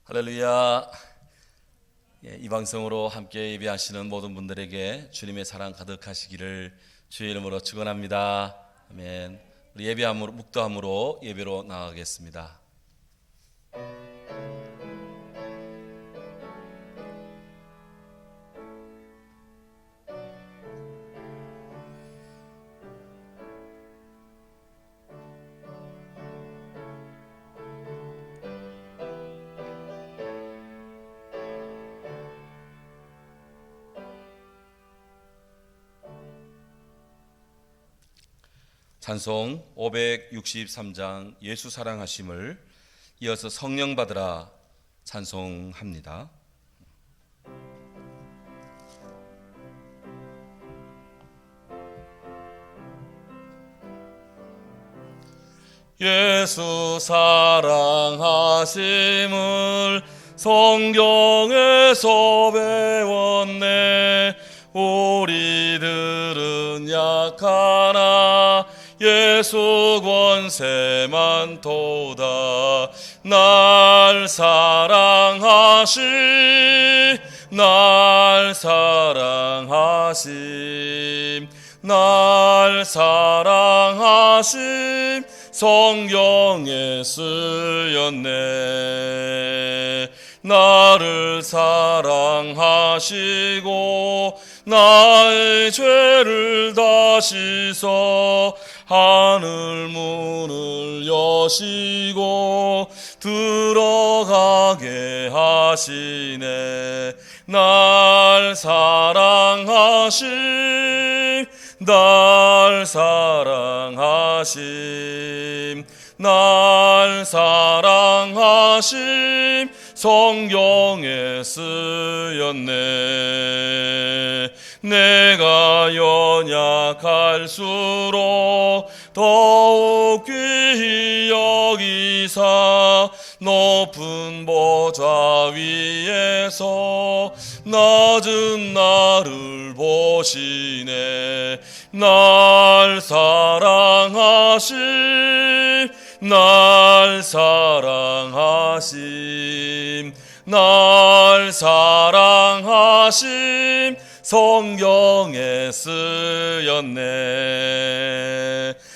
할렐루야. 이 방송으로 함께 예배하시는 모든 분들에게 주님의 사랑 가득하시기를 주의 이름으로 축원합니다. 아멘. 우리 예배함으로 묵도함으로 예배로 나가겠습니다. 찬송 563장 예수 사랑하심을 이어서 성령 받으라 찬송합니다. 예수 사랑하심을 성경에서 배웠네. 우리들은 약하나 예수 권세만 도다. 날 사랑하심 날 사랑하심 날 사랑하심 성경에 쓰였네. 나를 사랑하시고 나의 죄를 다 씻어 하늘 문을 여시고 들어가게 하시네. 날 사랑하심 날 사랑하심 날 사랑하심 성경에 쓰였네. 내가 연약할수록 더욱 귀히 여기사 높은 보좌 위에서 낮은 나를 보시네. 날 사랑하심 날 사랑하심 날 사랑하심 성경에 쓰였네.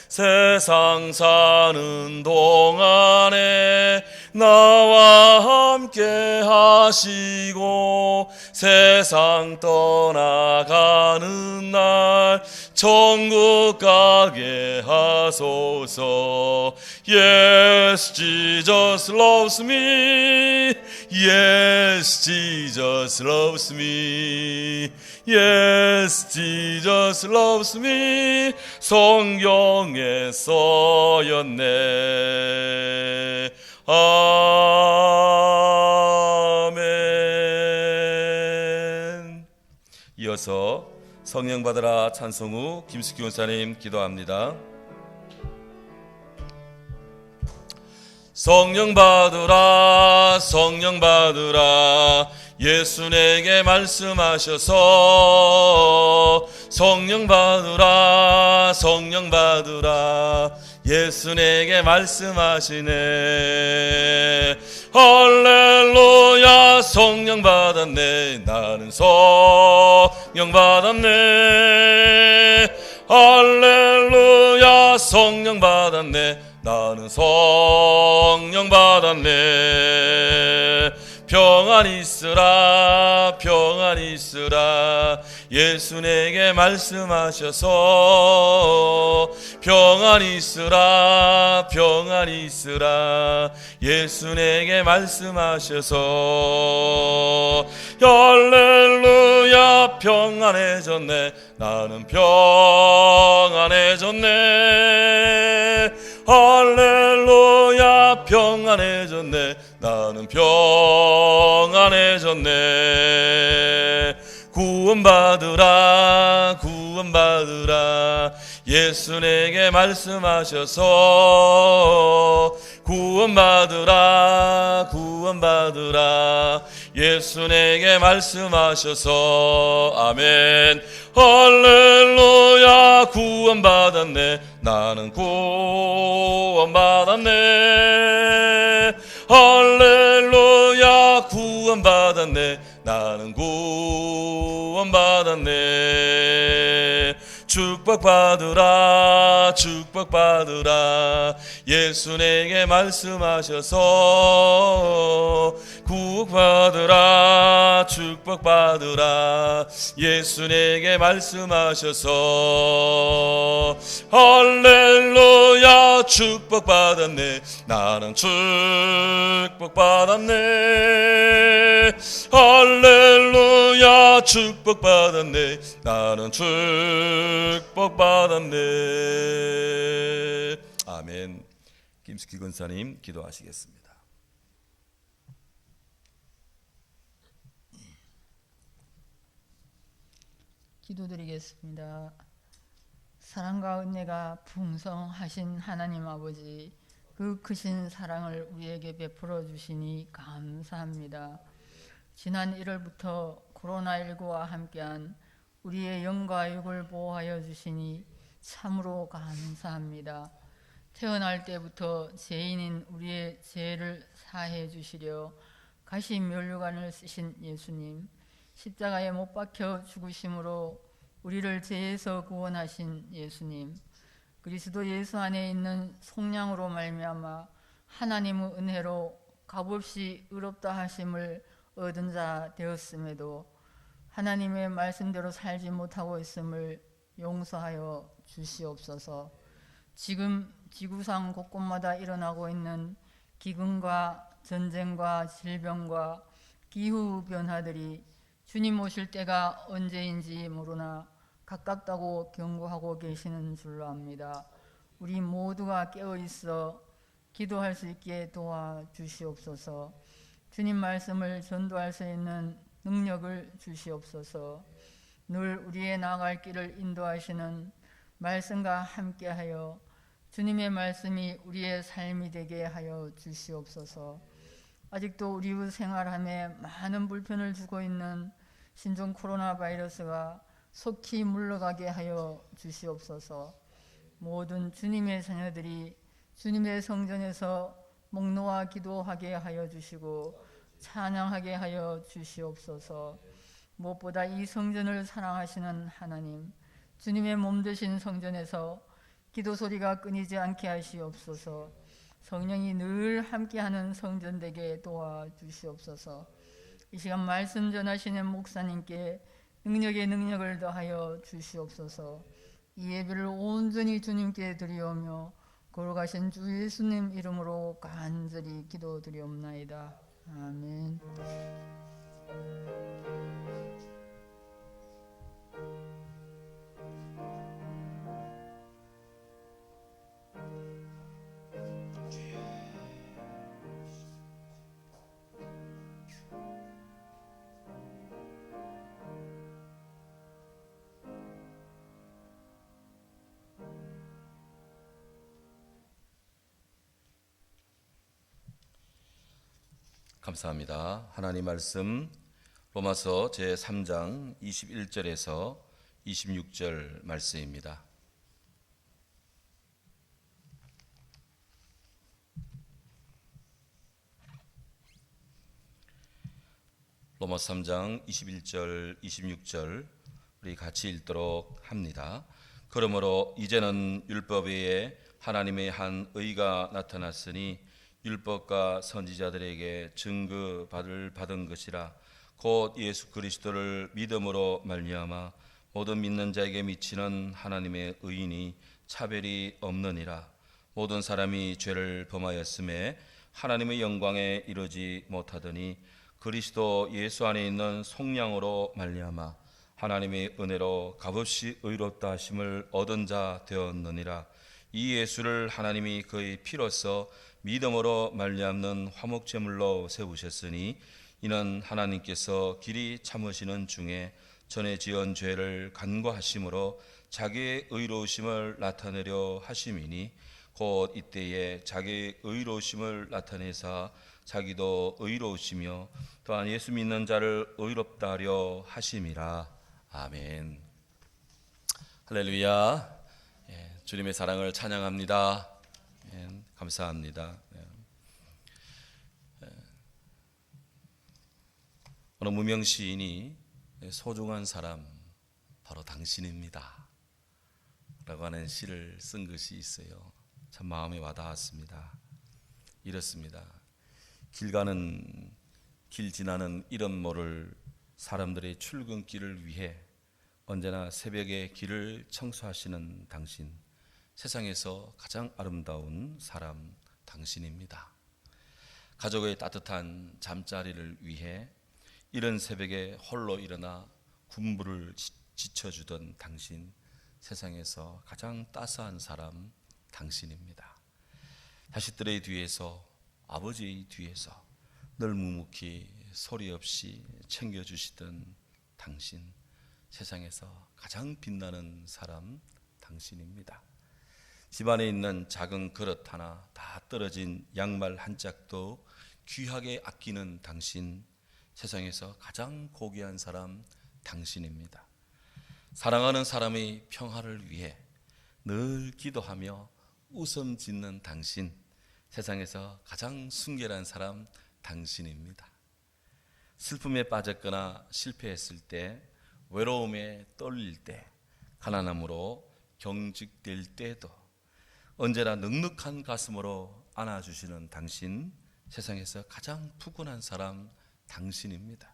세상 사는 동안에 나와 함께 하시고 세상 떠나가는 날 천국 가게 하소서. Yes, Jesus loves me. Yes, Jesus loves me. Yes, Jesus loves me. 성경에 써였네. 아멘. 이어서 성령 받으라 찬송 후 김숙기 원사님 기도합니다. 성령 받으라 성령 받으라 예수 내게 말씀하셔서 성령 받으라 성령 받으라 예수 내게 말씀하시네. 할렐루야 성령 받았네. 나는 성령 받았네. 할렐루야 성령 받았네. 나는 성령 받았네. 평안 있으라 평안 있으라 예수 내게 말씀하셔서 평안 있으라 평안 있으라 예수 내게 말씀하셔서 할렐루야 평안해졌네. 나는 평안해졌네. 할렐루야 평안해졌네. 나는 평안해졌네. 구원받으라 구원받으라 예수 내게 말씀하셔서 구원받으라 구원받으라 예수 내게 말씀하셔서 아멘. 할렐루야 구원받았네. 나는 구원받았네. 할렐루야 구원받았네. 구원받았네. 나는 구원받았네. 축복받으라 축복받으라 예수 내게 말씀하셔서 축복받으라 축복받으라 예수 내게 말씀하셔서 할렐루야 축복받았네. 나는 축복받았네. 할렐루야 축복받았네. 나는 축복받았네. 아멘. 김숙희 권사님 기도하시겠습니다. 기도드리겠습니다. 사랑과 은혜가 풍성하신 하나님 아버지, 그 크신 사랑을 우리에게 베풀어 주시니 감사합니다. 지난 1월부터 코로나19와 함께한 우리의 영과 육을 보호하여 주시니 참으로 감사합니다. 태어날 때부터 죄인인 우리의 죄를 사해 주시려 가시 면류관을 쓰신 예수님, 십자가에 못 박혀 죽으심으로 우리를 죄에서 구원하신 예수님, 그리스도 예수 안에 있는 속량으로 말미암아 하나님의 은혜로 값없이 의롭다 하심을 얻은 자 되었음에도 하나님의 말씀대로 살지 못하고 있음을 용서하여 주시옵소서. 지금 지구상 곳곳마다 일어나고 있는 기근과 전쟁과 질병과 기후 변화들이 주님 오실 때가 언제인지 모르나 가깝다고 경고하고 계시는 줄로 압니다. 우리 모두가 깨어있어 기도할 수 있게 도와주시옵소서. 주님 말씀을 전도할 수 있는 능력을 주시옵소서. 늘 우리의 나아갈 길을 인도하시는 말씀과 함께하여 주님의 말씀이 우리의 삶이 되게 하여 주시옵소서. 아직도 우리 생활함에 많은 불편을 주고 있는 신종 코로나 바이러스가 속히 물러가게 하여 주시옵소서. 모든 주님의 자녀들이 주님의 성전에서 목놓아 기도하게 하여 주시고 찬양하게 하여 주시옵소서. 무엇보다 이 성전을 사랑하시는 하나님, 주님의 몸 되신 성전에서 기도 소리가 끊이지 않게 하시옵소서. 성령이 늘 함께하는 성전 되게 도와주시옵소서. 이 시간 말씀 전하시는 목사님께 능력에 능력을 더하여 주시옵소서. 이 예배를 온전히 주님께 드리오며 걸어가신 주 예수님 이름으로 간절히 기도드리옵나이다. 아멘. 감사합니다. 하나님 말씀 로마서 제3장 21절에서 26절 말씀입니다. 로마서 3장 21절 26절 우리 같이 읽도록 합니다. 그러므로 이제는 율법 외에 하나님의 한 의가 나타났으니 율법과 선지자들에게 증거받을 받은 것이라. 곧 예수 그리스도를 믿음으로 말미암아 모든 믿는 자에게 미치는 하나님의 의인이 차별이 없느니라. 모든 사람이 죄를 범하였음에 하나님의 영광에 이르지 못하더니 그리스도 예수 안에 있는 속량으로 말미암아 하나님의 은혜로 값없이 의롭다 하심을 얻은 자 되었느니라. 이 예수를 하나님이 그의 피로써 믿음으로 말미암는 화목제물로 세우셨으니 이는 하나님께서 길이 참으시는 중에 전에 지은 죄를 간과하심으로 자기의 의로우심을 나타내려 하심이니 곧 이때에 자기의 의로우심을 나타내사 자기도 의로우시며 또한 예수 믿는 자를 의롭다 하려 하심이라. 아멘. 할렐루야. 주님의 사랑을 찬양합니다. 감사합니다. 어느 무명 시인이 소중한 사람 바로 당신입니다 라고 하는 시를 쓴 것이 있어요. 참 마음에 와닿았습니다. 이렇습니다. 길 지나는 이런 모를 사람들의 출근길을 위해 언제나 새벽에 길을 청소하시는 당신, 세상에서 가장 아름다운 사람 당신입니다. 가족의 따뜻한 잠자리를 위해 이른 새벽에 홀로 일어나 군부를 지쳐주던 당신, 세상에서 가장 따스한 사람 당신입니다. 자식들의 뒤에서, 아버지의 뒤에서 늘 묵묵히 소리 없이 챙겨주시던 당신, 세상에서 가장 빛나는 사람 당신입니다. 집안에 있는 작은 그릇 하나, 다 떨어진 양말 한 짝도 귀하게 아끼는 당신, 세상에서 가장 고귀한 사람 당신입니다. 사랑하는 사람의 평화를 위해 늘 기도하며 웃음 짓는 당신, 세상에서 가장 순결한 사람 당신입니다. 슬픔에 빠졌거나 실패했을 때, 외로움에 떨릴 때, 가난함으로 경직될 때도 언제나 넉넉한 가슴으로 안아주시는 당신, 세상에서 가장 푸근한 사람 당신입니다.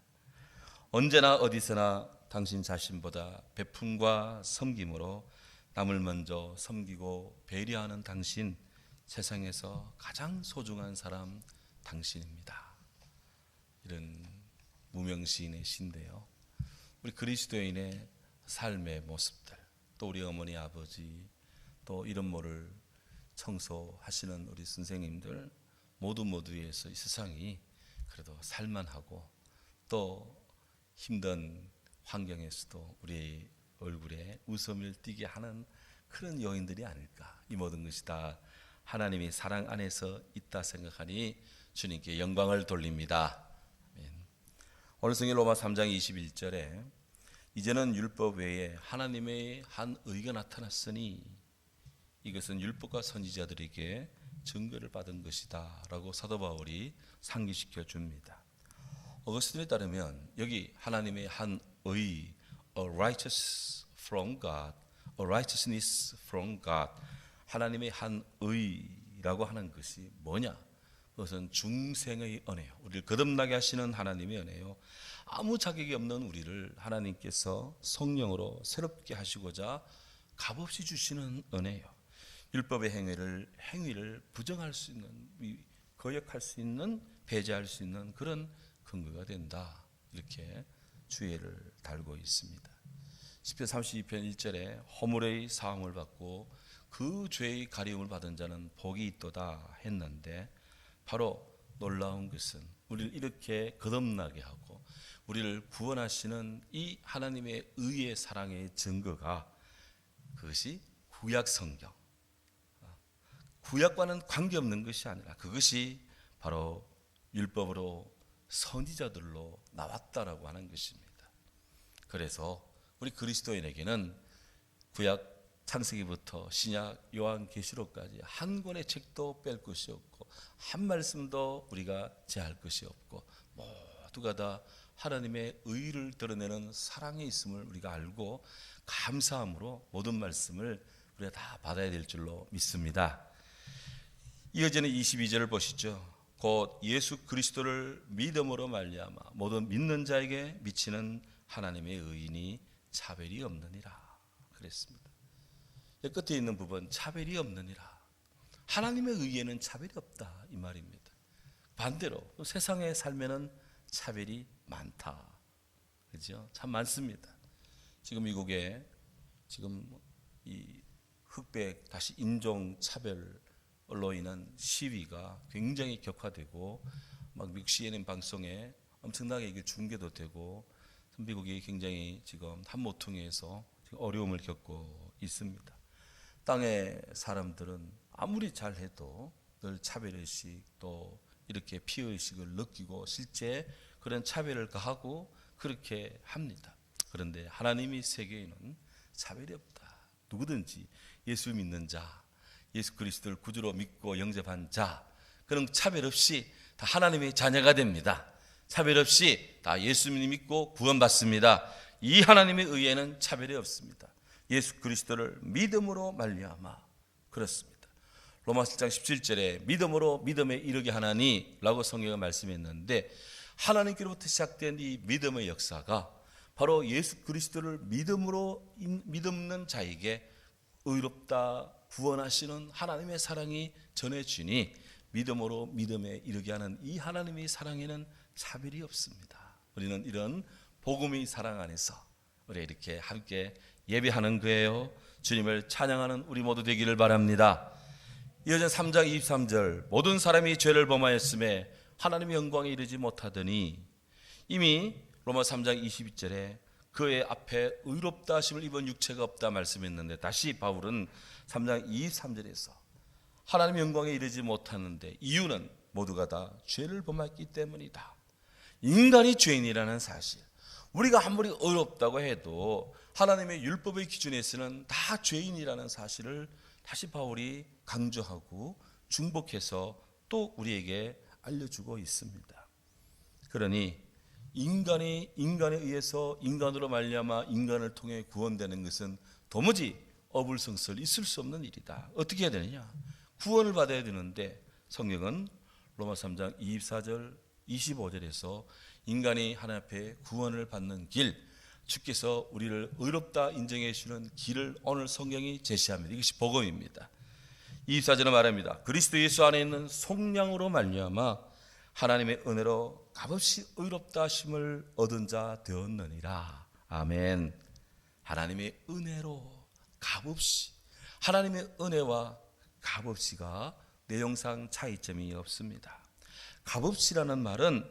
언제나 어디서나 당신 자신보다 베품과 섬김으로 남을 먼저 섬기고 배려하는 당신, 세상에서 가장 소중한 사람 당신입니다. 이런 무명시인의 시인데요, 우리 그리스도인의 삶의 모습들, 또 우리 어머니 아버지, 또 이런 모를 청소하시는 우리 선생님들 모두에서 이 세상이 그래도 살만하고 또 힘든 환경에서도 우리 얼굴에 웃음을 띠게 하는 그런 요인들이 아닐까. 이 모든 것이 다 하나님의 사랑 안에서 있다 생각하니 주님께 영광을 돌립니다. 오늘 성경 로마 3장 21절에 이제는 율법 외에 하나님의 한 의가 나타났으니 이것은 율법과 선지자들에게 증거를 받은 것이다 라고 사도 바울이 상기시켜 줍니다. 어거스틴에 따르면 여기 하나님의 한 의, a righteous from God, a righteousness from God, 하나님의 한 의라고 하는 것이 뭐냐? 그것은 중생의 은혜요. 우리를 거듭나게 하시는 하나님의 은혜요. 아무 자격이 없는 우리를 하나님께서 성령으로 새롭게 하시고자 값없이 주시는 은혜요. 율법의 행위를 부정할 수 있는, 거역할 수 있는, 배제할 수 있는 그런 근거가 된다. 이렇게 주의를 달고 있습니다. 시편 32편 1절에 허물의 사함을 받고 그 죄의 가리움을 받은 자는 복이 있도다 했는데, 바로 놀라운 것은 우리를 이렇게 거듭나게 하고 우리를 구원하시는 이 하나님의 의의 사랑의 증거가, 그것이 구약 성경, 구약과는 관계없는 것이 아니라 그것이 바로 율법으로 선지자들로 나왔다라고 하는 것입니다. 그래서 우리 그리스도인에게는 구약 창세기부터 신약 요한계시록까지 한 권의 책도 뺄 것이 없고 한 말씀도 우리가 제할 것이 없고 모두가 다 하나님의 의를 드러내는 사랑에 있음을 우리가 알고 감사함으로 모든 말씀을 우리가 다 받아야 될 줄로 믿습니다. 이어지는 22절을 보시죠. 곧 예수 그리스도를 믿음으로 말미암아 모든 믿는 자에게 미치는 하나님의 의인이 차별이 없느니라 그랬습니다. 끝에 있는 부분, 차별이 없느니라. 하나님의 의에는 차별이 없다 이 말입니다. 반대로 세상의 삶에는 차별이 많다. 그렇죠? 참 많습니다. 지금 미국에 지금 이 흑백 다시 인종 차별로 인한 시위가 굉장히 격화되고 막 미국 CNN 방송에 엄청나게 이게 중계도 되고 미국이 굉장히 지금 한모퉁이에서 어려움을 겪고 있습니다. 땅의 사람들은 아무리 잘해도 늘 차별의식 또 이렇게 피해의식을 느끼고 실제 그런 차별을 가하고 그렇게 합니다. 그런데 하나님의 세계에는 차별이 없다. 누구든지 예수 믿는 자, 예수 그리스도를 구주로 믿고 영접한 자, 그런 차별 없이 다 하나님의 자녀가 됩니다. 차별 없이 다 예수님 믿고 구원받습니다. 이 하나님의 의에는 차별이 없습니다. 예수 그리스도를 믿음으로 말미암아 그렇습니다. 로마서 7장 17절에 믿음으로 믿음에 이르게 하나니 라고 성경이 말씀했는데, 하나님께로부터 시작된 이 믿음의 역사가 바로 예수 그리스도를 믿음으로 믿는 자에게 의롭다 구원하시는 하나님의 사랑이 전해지니, 믿음으로 믿음에 이르게 하는 이 하나님의 사랑에는 차별이 없습니다. 우리는 이런 복음의 사랑 안에서 우리 이렇게 함께 예배하는 거예요. 주님을 찬양하는 우리 모두 되기를 바랍니다. 이어진 3장 23절, 모든 사람이 죄를 범하였음에 하나님의 영광에 이르지 못하더니, 이미 로마 3장 22절에 그의 앞에 의롭다 하심을 입은 육체가 없다 말씀했는데, 다시 바울은 3장 23절에서 하나님의 영광에 이르지 못하는데 이유는 모두가 다 죄를 범했기 때문이다. 인간이 죄인이라는 사실, 우리가 아무리 의롭다고 해도 하나님의 율법의 기준에서는 다 죄인이라는 사실을 다시 바울이 강조하고 중복해서 또 우리에게 알려주고 있습니다. 그러니 인간에 의해서 인간으로 말미암아 인간을 통해 구원되는 것은 도무지 어불성설 있을 수 없는 일이다. 어떻게 해야 되느냐? 구원을 받아야 되는데, 성경은 로마 3장 24절 25절에서 인간이 하나님 앞에 구원을 받는 길, 주께서 우리를 의롭다 인정해 주시는 길을 오늘 성경이 제시합니다. 이것이 복음입니다. 24절은 말합니다. 그리스도 예수 안에 있는 속량으로 말미암아 하나님의 은혜로 값없이 의롭다 하심을 얻은 자 되었느니라. 아멘. 하나님의 은혜로 값없이, 하나님의 은혜와 값없이가 내용상 차이점이 없습니다. 값없이라는 말은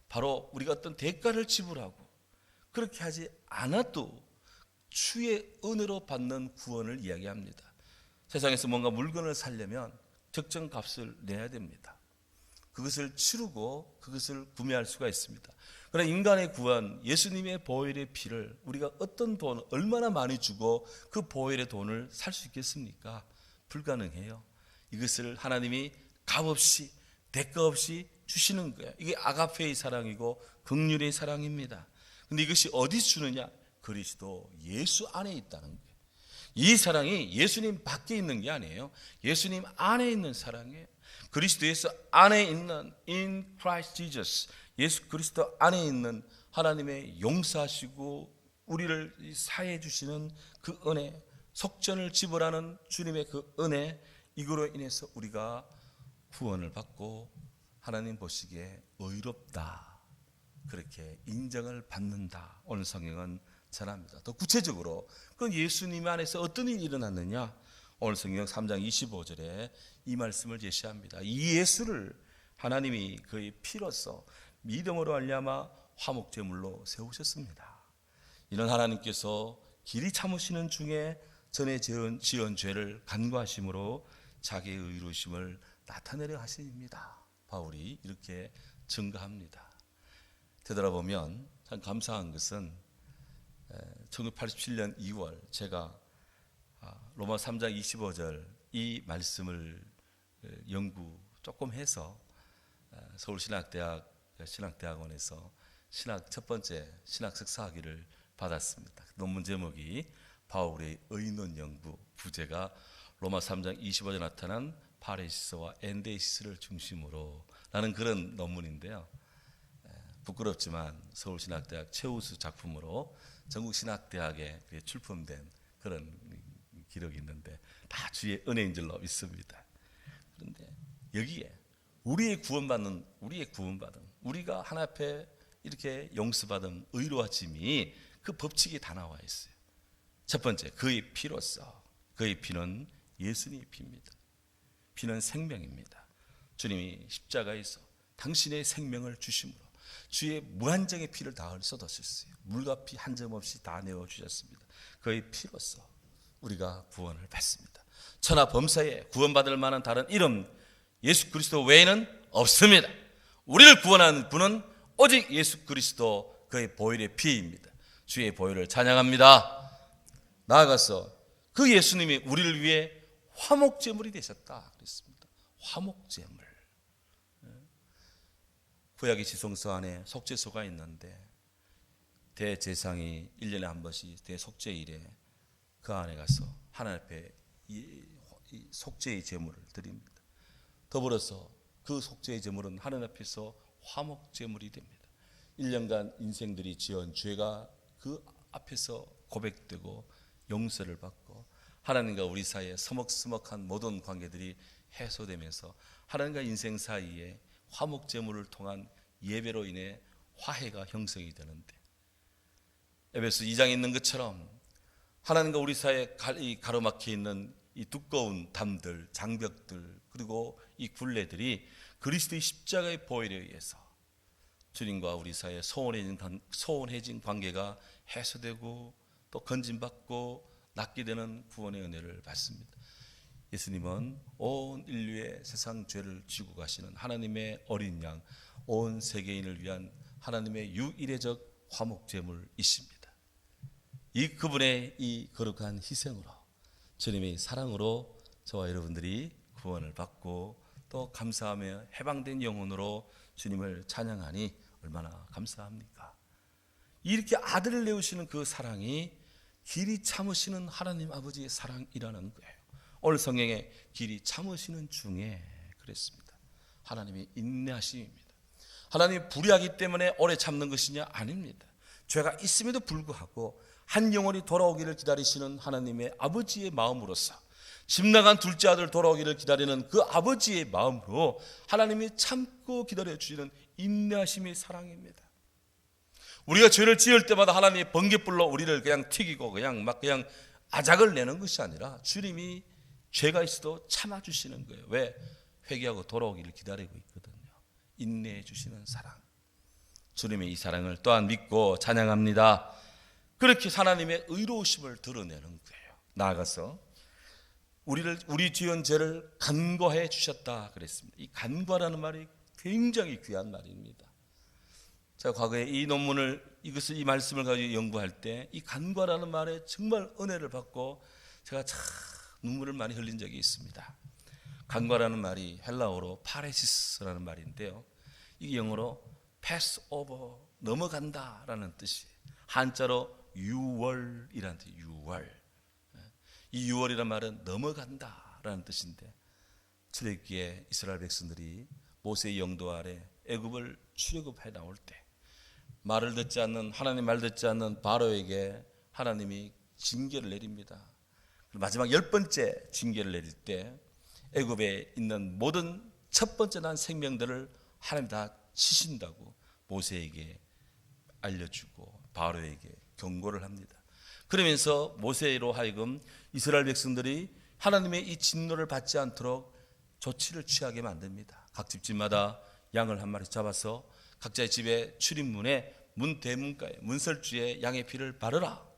바로 우리가 어떤 대가를 지불하고 그렇게 하지 않아도 주의 은혜로 받는 구원을 이야기합니다. 세상에서 뭔가 물건을 사려면 적정 값을 내야 됩니다. 그것을 치르고 그것을 구매할 수가 있습니다. 그러나 인간의 구원, 예수님의 보혈의 피를 우리가 어떤 돈, 얼마나 많이 주고 그 보혈의 돈을 살 수 있겠습니까? 불가능해요. 이것을 하나님이 값없이, 대가 없이 주시는 거예요. 이게 아가페의 사랑이고 긍휼의 사랑입니다. 근데 이것이 어디서 주느냐? 그리스도 예수 안에 있다는 거예요. 이 사랑이 예수님 밖에 있는 게 아니에요. 예수님 안에 있는 사랑이에요. 그리스도 예수 안에 있는 in Christ Jesus, 예수 그리스도 안에 있는 하나님의 용서하시고 우리를 사해 주시는 그 은혜, 속전을 지불하는 주님의 그 은혜, 이거로 인해서 우리가 구원을 받고 하나님 보시기에 의롭다, 그렇게 인정을 받는다. 오늘 성경은 전합니다. 더 구체적으로 그 예수님 안에서 어떤 일이 일어났느냐? 오늘 성경 3장 25절에 이 말씀을 제시합니다. 이 예수를 하나님이 그의 피로써 믿음으로 말미암아 화목제물로 세우셨습니다. 이는 하나님께서 길이 참으시는 중에 전에 지은 죄를 간과하심으로 자기의 의로우심을 나타내려 하심입니다. 바울이 이렇게 증거합니다. 되돌아보면 참 감사한 것은 1987년 2월 제가 로마 3장 25절 이 말씀을 연구 조금 해서 서울신학대학원에서 첫 번째 신학 석사학위를 받았습니다. 논문 제목이 바울의 의논 연구, 부제가 로마 3장 25절에 나타난 파레시스와 엔데시스를 중심으로 라는 그런 논문인데요. 부끄럽지만 서울신학대학 최우수 작품으로 전국신학대학에 출품된 그런 기록이 있는데 다 주의 은혜인 줄로 믿습니다. 그런데 여기에 우리의 구원받은 우리가 하나님 앞에 이렇게 용서받은 의로워짐이 그 법칙이 다 나와 있어요. 첫 번째, 그의 피로써, 그의 피는 예수님의 피입니다. 피는 생명입니다. 주님이 십자가에서 당신의 생명을 주심으로 주의 무한정의 피를 다 쏟아주셨어요. 물과 피 한 점 없이 다 내어주셨습니다. 그의 피로써 우리가 구원을 받습니다. 천하 범사에 구원받을 만한 다른 이름 예수 그리스도 외에는 없습니다. 우리를 구원하는 분은 오직 예수 그리스도, 그의 보혈의 피입니다. 주의 보혈을 찬양합니다. 나아가서 그 예수님이 우리를 위해 화목제물이 되셨다 그랬습니다. 화목제물. 구약의 지성서 안에 속죄소가 있는데 대제사장이 1년에 한 번씩 대속죄일에 그 안에 가서 하나님 앞에 이 속죄의 제물을 드립니다. 더불어서 그 속죄의 제물은 하나님 앞에서 화목 제물이 됩니다. 1년간 인생들이 지은 죄가 그 앞에서 고백되고 용서를 받고 하나님과 우리 사이에 서먹서먹한 모든 관계들이 해소되면서 하나님과 인생 사이에 화목 제물을 통한 예배로 인해 화해가 형성이 되는데, 에베소 2장에 있는 것처럼 하나님과 우리 사이에 가로막혀 있는 이 두꺼운 담들, 장벽들, 그리고 이 굴레들이 그리스도의 십자가의 보혈에 의해서 주님과 우리 사이에 소원해진 관계가 해소되고 또 건진받고 낫게 되는 구원의 은혜를 받습니다. 예수님은 온 인류의 세상 죄를 지고 가시는 하나님의 어린 양, 온 세계인을 위한 하나님의 유일의적 화목제물이십니다. 이 그분의 이 거룩한 희생으로, 주님의 사랑으로 저와 여러분들이 구원을 받고 또 감사하며 해방된 영혼으로 주님을 찬양하니 얼마나 감사합니까? 이렇게 아들을 내우시는 그 사랑이 길이 참으시는 하나님 아버지의 사랑이라는 거예요. 오늘 성경에 길이 참으시는 중에 그랬습니다. 하나님의 인내하심입니다. 하나님이 불의하기 때문에 오래 참는 것이냐? 아닙니다. 죄가 있음에도 불구하고 한 영혼이 돌아오기를 기다리시는 하나님의 아버지의 마음으로서, 집 나간 둘째 아들 돌아오기를 기다리는 그 아버지의 마음으로 하나님이 참고 기다려주시는 인내하심의 사랑입니다. 우리가 죄를 지을 때마다 하나님이 번개불로 우리를 그냥 튀기고 그냥 아작을 내는 것이 아니라 주님이 죄가 있어도 참아주시는 거예요. 왜? 회개하고 돌아오기를 기다리고 있거든요. 인내해 주시는 사랑, 주님의 이 사랑을 또한 믿고 찬양합니다. 그렇게 하나님의 의로우심을 드러내는 거예요. 나아가서 우리 지은 죄를 간과해 주셨다 그랬습니다. 이 간과라는 말이 굉장히 귀한 말입니다. 제가 과거에 이 말씀을 가지고 연구할 때 이 간과라는 말에 정말 은혜를 받고 제가 참 눈물을 많이 흘린 적이 있습니다. 간과라는 말이 헬라어로 파레시스라는 말인데요, 이게 영어로 pass over, 넘어간다라는 뜻이에요. 한자로 유월이라는 뜻, 유월. 이 유월이라는 말은 넘어간다라는 뜻인데, 출애굽기에 이스라엘 백성들이 모세의 영도 아래 애굽을 출애굽해 나올 때 말을 듣지 않는, 하나님 말 듣지 않는 바로에게 하나님이 징계를 내립니다. 마지막 10번째 징계를 내릴 때 애굽에 있는 모든 첫 번째 난 생명들을 하나님 다 치신다고 모세에게 알려주고 바로에게 경고를 합니다. 그러면서 모세로 하여금 이스라엘 백성들이 하나님의 이 진노를 받지 않도록 조치를 취하게 만듭니다. 각 집집마다 양을 한 마리 잡아서 각자의 집의 출입문에 문 대문가에 문설주에 양의 피를 바르라.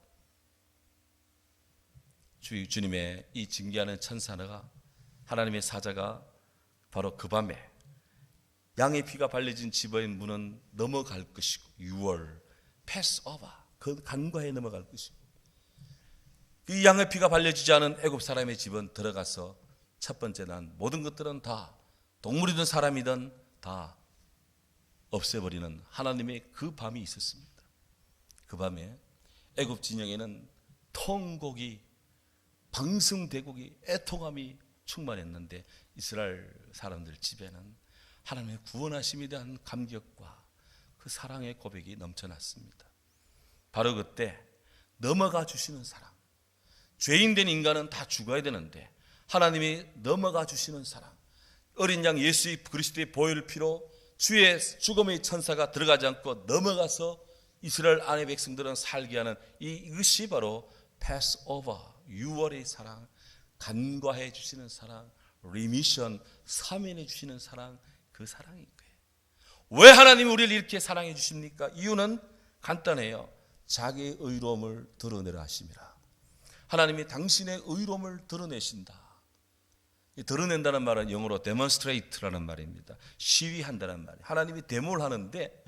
주님의 이 징계하는 천사가, 하나님의 사자가 바로 그 밤에 양의 피가 발려진 집의 문은 넘어갈 것이고, 6월 패스 오버, 그 간과에 넘어갈 것이고, 이 양의 피가 발려지지 않은 애굽 사람의 집은 들어가서 첫 번째 난 모든 것들은 다, 동물이든 사람이든 다 없애버리는 하나님의 그 밤이 있었습니다. 그 밤에 애굽 진영에는 통곡이, 방승대곡이, 애통함이 충만했는데 이스라엘 사람들 집에는 하나님의 구원하심에 대한 감격과 그 사랑의 고백이 넘쳐났습니다. 바로 그때 넘어가 주시는 사랑, 죄인된 인간은 다 죽어야 되는데 하나님이 넘어가 주시는 사랑, 어린 양 예수 그리스도의 보혈 피로 주의 죽음의 천사가 들어가지 않고 넘어가서 이스라엘 안의 백성들은 살게 하는 이것이 바로 패스 오버, 6월의 사랑, 간과해 주시는 사랑, 리미션, 사면해 주시는 사랑, 그 사랑인 거예요. 왜 하나님이 우리를 이렇게 사랑해 주십니까? 이유는 간단해요. 자기의 의로움을 드러내라 하심이라. 하나님이 당신의 의로움을 드러내신다. 드러낸다는 말은 영어로 demonstrate라는 말입니다. 시위한다는 말이에요. 하나님이 데모를 하는데,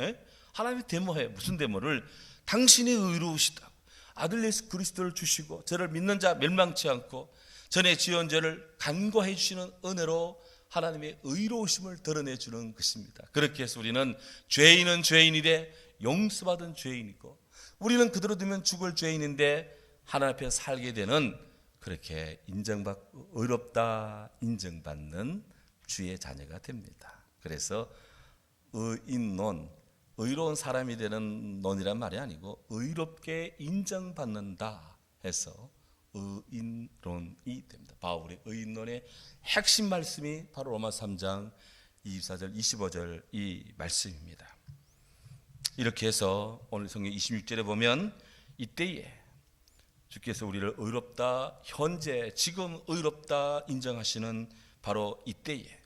하나님이 데모해요. 무슨 데모를? 당신이 의로우시다. 아들 예수 그리스도를 주시고 저를 믿는 자 멸망치 않고 전에 지은 죄를 간과해 주시는 은혜로 하나님의 의로우심을 드러내주는 것입니다. 그렇게 해서 우리는 죄인은 죄인이되 용서받은 죄인이고, 우리는 그대로 두면 죽을 죄인인데 하나님 앞에 살게 되는, 그렇게 인정받고 의롭다 인정받는 주의 자녀가 됩니다. 그래서 의인론, 의로운 사람이 되는 논이란 말이 아니고 의롭게 인정받는다 해서 의인론이 됩니다. 바울의 의인론의 핵심 말씀이 바로 로마 3장 24절 25절 이 말씀입니다. 이렇게 해서 오늘 성경 26절에 보면, 이때에 주께서 우리를 의롭다, 현재 지금 의롭다 인정하시는 바로 이때에,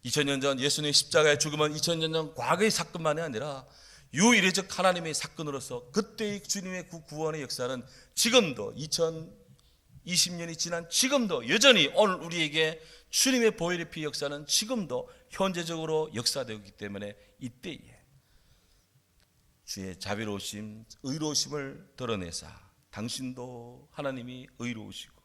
2000년 전 예수님의 십자가의 죽음은 2000년 전 과거의 사건만이 아니라 유일의적 하나님의 사건으로서 그때의 주님의 구원의 역사는 지금도 2020년이 지난 지금도 여전히 오늘 우리에게 주님의 보혈의 피 역사는 지금도 현재적으로 역사되고 있기 때문에, 이때에 주의 자비로우심, 의로우심을 드러내사 당신도 하나님이 의로우시고,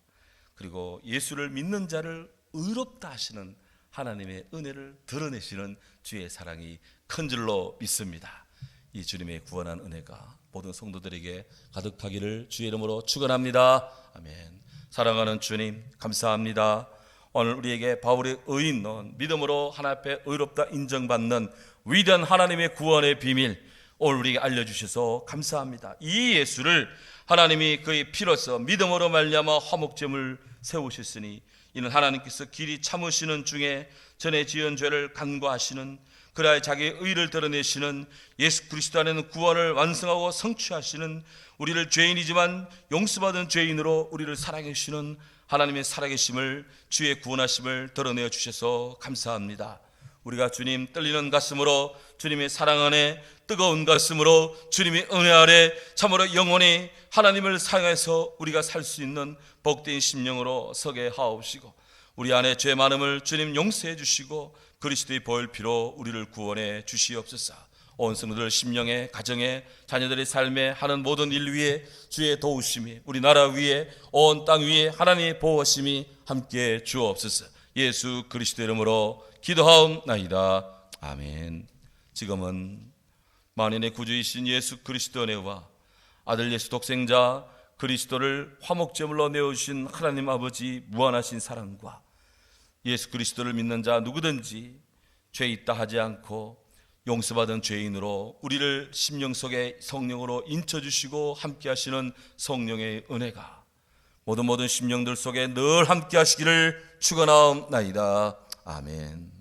그리고 예수를 믿는 자를 의롭다 하시는 하나님의 은혜를 드러내시는 주의 사랑이 큰 줄로 믿습니다. 이 주님의 구원한 은혜가 모든 성도들에게 가득하기를 주의 이름으로 축원합니다. 아멘. 사랑하는 주님, 감사합니다. 오늘 우리에게 바울의 의인론, 믿음으로 하나님 앞에 의롭다 인정받는 위대한 하나님의 구원의 비밀, 오늘 우리에게 알려주셔서 감사합니다. 이 예수를 하나님이 그의 피로서 믿음으로 말미암아 화목제물 세우셨으니, 이는 하나님께서 길이 참으시는 중에 전에 지은 죄를 간과하시는, 그라야 자기의 의를 드러내시는 예수 그리스도 안에는 구원을 완성하고 성취하시는, 우리를 죄인이지만 용서받은 죄인으로 우리를 사랑해 주시는 하나님의 살아계심을, 주의 구원하심을 드러내어 주셔서 감사합니다. 우리가 주님 떨리는 가슴으로, 주님의 사랑 안에 뜨거운 가슴으로, 주님의 은혜 아래 참으로 영원히 하나님을 사랑해서 우리가 살 수 있는 복된 심령으로 서게 하옵시고, 우리 안에 죄 많음을 주님 용서해 주시고 그리스도의 보혈 피로 우리를 구원해 주시옵소서. 온 성도들 심령에, 가정에, 자녀들의 삶에 하는 모든 일 위에 주의 도우심이, 우리나라 위에, 온 땅 위에 하나님의 보호심이 함께 주옵소서. 예수 그리스도 이름으로 기도하옵나이다. 아멘. 지금은 만인의 구주이신 예수 그리스도 은혜와 아들 예수 독생자 그리스도를 화목제물로 내어주신 하나님 아버지 무한하신 사랑과 예수 그리스도를 믿는 자 누구든지 죄 있다 하지 않고 용서받은 죄인으로 우리를 심령 속에 성령으로 인쳐주시고 함께 하시는 성령의 은혜가 모든 심령들 속에 늘 함께 하시기를 축원하옵나이다. 아멘.